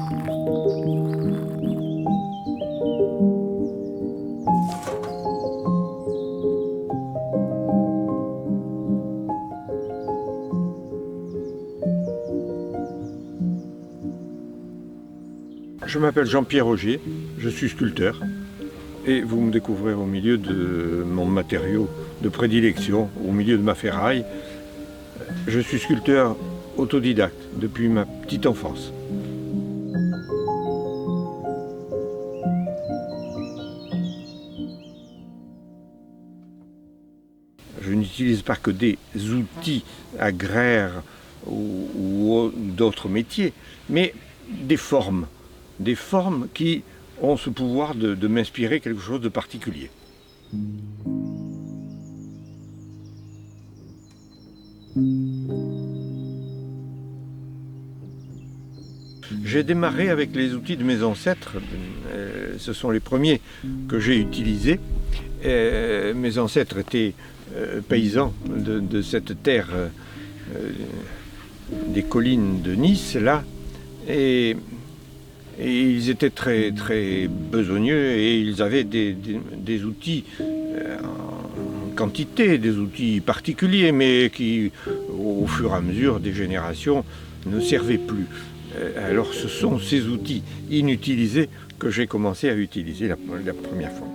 Je m'appelle Jean-Pierre Augier, je suis sculpteur et vous me découvrez au milieu de mon matériau de prédilection, au milieu de ma ferraille. Je suis sculpteur autodidacte depuis ma petite enfance. Je n'utilise pas que des outils agraires ou d'autres métiers, mais des formes qui ont ce pouvoir de m'inspirer quelque chose de particulier. J'ai démarré avec les outils de mes ancêtres, ce sont les premiers que j'ai utilisés. Mes ancêtres étaient paysans de cette terre des collines de Nice, là, et ils étaient très, très besogneux et ils avaient des outils en quantité, des outils particuliers, mais qui, au fur et à mesure des générations, ne servaient plus. Alors ce sont ces outils inutilisés que j'ai commencé à utiliser la première fois.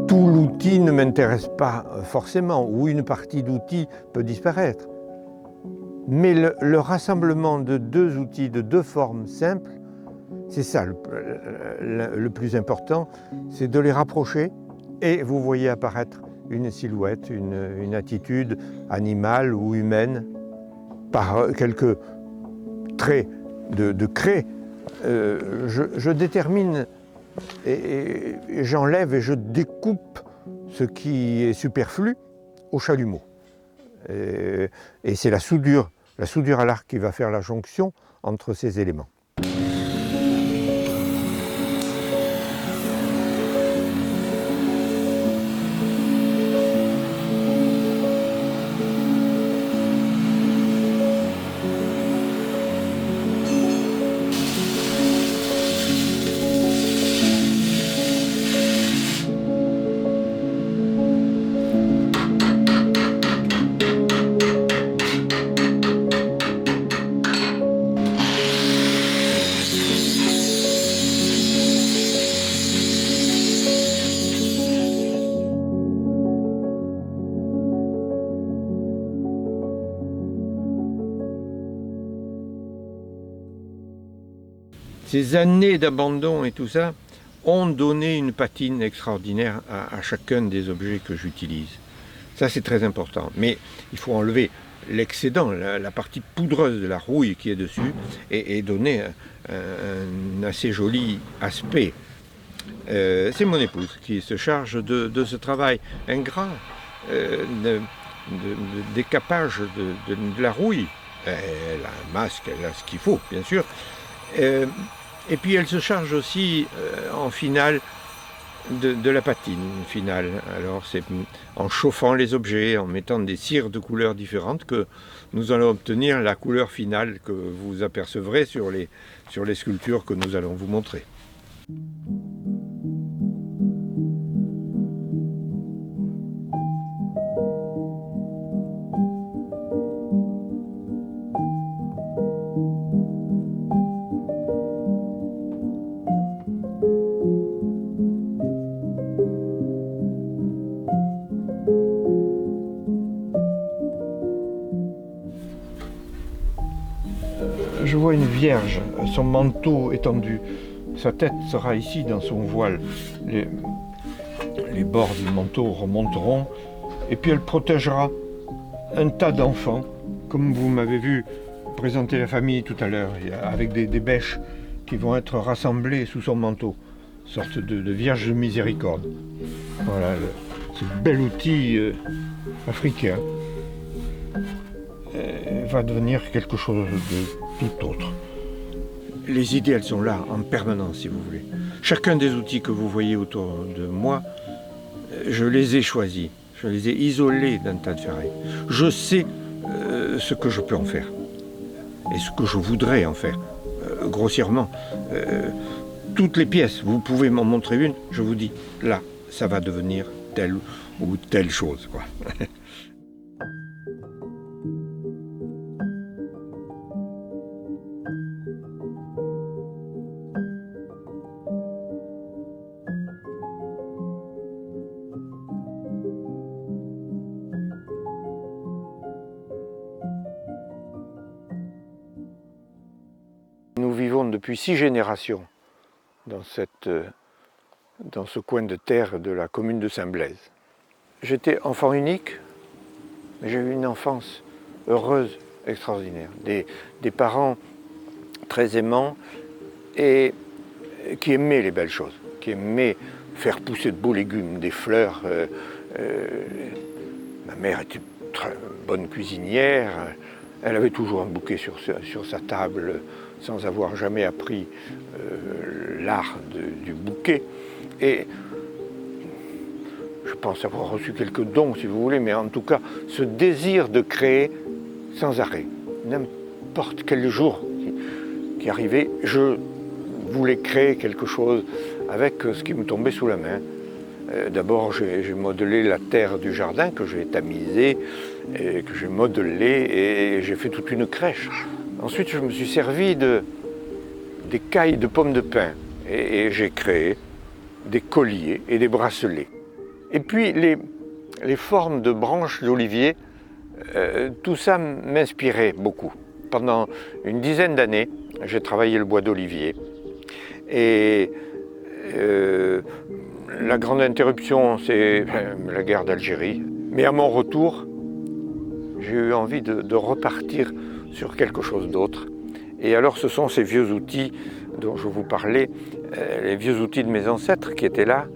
Tout l'outil ne m'intéresse pas forcément, ou une partie d'outils peut disparaître. Mais le rassemblement de deux outils, de deux formes simples, c'est ça le plus important, c'est de les rapprocher et vous voyez apparaître une silhouette, une attitude animale ou humaine par quelques traits de craie. Je détermine et j'enlève et je découpe ce qui est superflu au chalumeau. Et c'est la soudure à l'arc qui va faire la jonction entre ces éléments. Ces années d'abandon et tout ça ont donné une patine extraordinaire à chacun des objets que j'utilise. Ça, c'est très important. Mais il faut enlever l'excédent, la partie poudreuse de la rouille qui est dessus, et donner un assez joli aspect. C'est mon épouse qui se charge de ce travail ingrat, de décapage de la rouille. Elle a un masque, elle a ce qu'il faut, bien sûr. Et puis elle se charge aussi en finale de la patine finale. Alors c'est en chauffant les objets, en mettant des cires de couleurs différentes que nous allons obtenir la couleur finale que vous apercevrez sur les sculptures que nous allons vous montrer. Je vois une vierge, son manteau étendu. Sa tête sera ici dans son voile. Les bords du manteau remonteront et puis elle protégera un tas d'enfants Comme vous m'avez vu présenter la famille tout à l'heure, avec des bêches qui vont être rassemblées sous son manteau, sorte de vierge de miséricorde. Voilà, ce bel outil africain va devenir quelque chose de tout autre. Les idées, elles sont là, en permanence, si vous voulez. Chacun des outils que vous voyez autour de moi, je les ai choisis, je les ai isolés d'un tas de ferraille. Je sais ce que je peux en faire, et ce que je voudrais en faire, grossièrement. Toutes les pièces, vous pouvez m'en montrer une, je vous dis, là, ça va devenir telle ou telle chose, quoi. Nous vivons depuis 6 générations dans ce coin de terre de la commune de Saint-Blaise. J'étais enfant unique, mais j'ai eu une enfance heureuse, extraordinaire. Des parents très aimants et qui aimaient les belles choses, qui aimaient faire pousser de beaux légumes, des fleurs. Ma mère était une très bonne cuisinière, elle avait toujours un bouquet sur sa table, sans avoir jamais appris l'art du bouquet. Et je pense avoir reçu quelques dons, si vous voulez, mais en tout cas, ce désir de créer sans arrêt. N'importe quel jour qui arrivait, je voulais créer quelque chose avec ce qui me tombait sous la main. D'abord, j'ai modelé la terre du jardin que j'ai tamisée, et que j'ai modelée, et j'ai fait toute une crèche. Ensuite, je me suis servi des cailles de pommes de pin et j'ai créé des colliers et des bracelets. Et puis, les formes de branches d'olivier, tout ça m'inspirait beaucoup. Pendant une dizaine d'années, j'ai travaillé le bois d'olivier. Et la grande interruption, c'est la guerre d'Algérie. Mais à mon retour, j'ai eu envie de repartir sur quelque chose d'autre. Et alors ce sont ces vieux outils dont je vous parlais, les vieux outils de mes ancêtres qui étaient là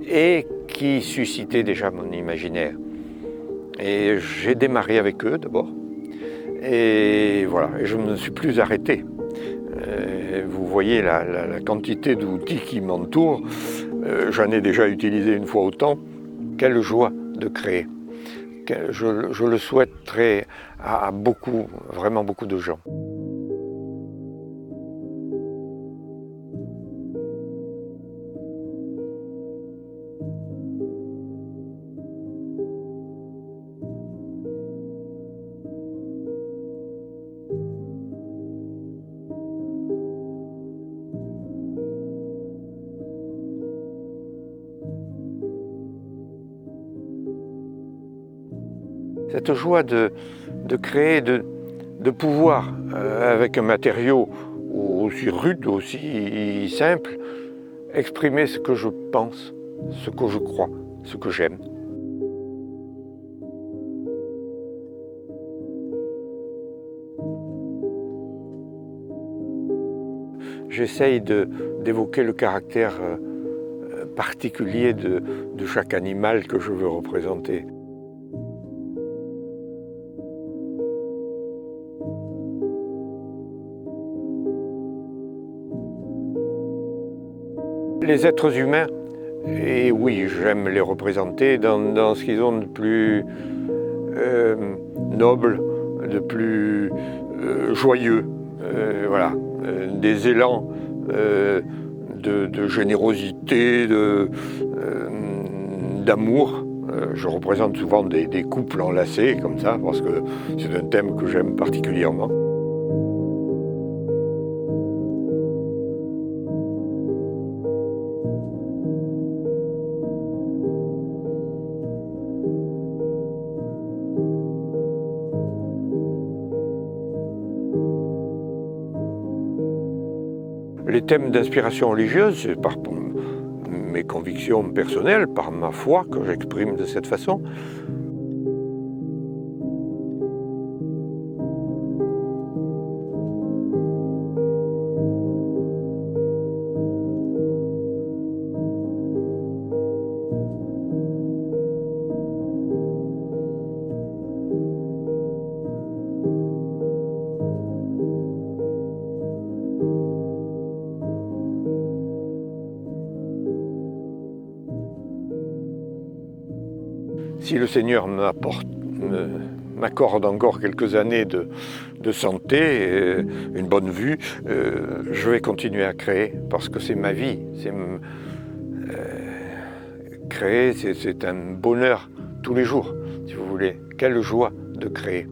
et qui suscitaient déjà mon imaginaire. Et j'ai démarré avec eux d'abord. Et voilà, et je ne me suis plus arrêté. Vous voyez la quantité d'outils qui m'entourent. J'en ai déjà utilisé une fois autant. Quelle joie de créer. Je le souhaiterais à beaucoup, vraiment beaucoup de gens. Cette joie de créer, de pouvoir, avec un matériau aussi rude, aussi simple, exprimer ce que je pense, ce que je crois, ce que j'aime. J'essaye d'évoquer le caractère particulier de chaque animal que je veux représenter. Les êtres humains, et oui, j'aime les représenter dans ce qu'ils ont de plus noble, de plus joyeux, voilà, des élans de générosité, d'amour. Je représente souvent des couples enlacés comme ça, parce que c'est un thème que j'aime particulièrement. Les thèmes d'inspiration religieuse, c'est par mes convictions personnelles, par ma foi que j'exprime de cette façon. Si le Seigneur m'accorde encore quelques années de santé, une bonne vue, je vais continuer à créer parce que c'est ma vie. Créer, c'est un bonheur tous les jours, si vous voulez. Quelle joie de créer.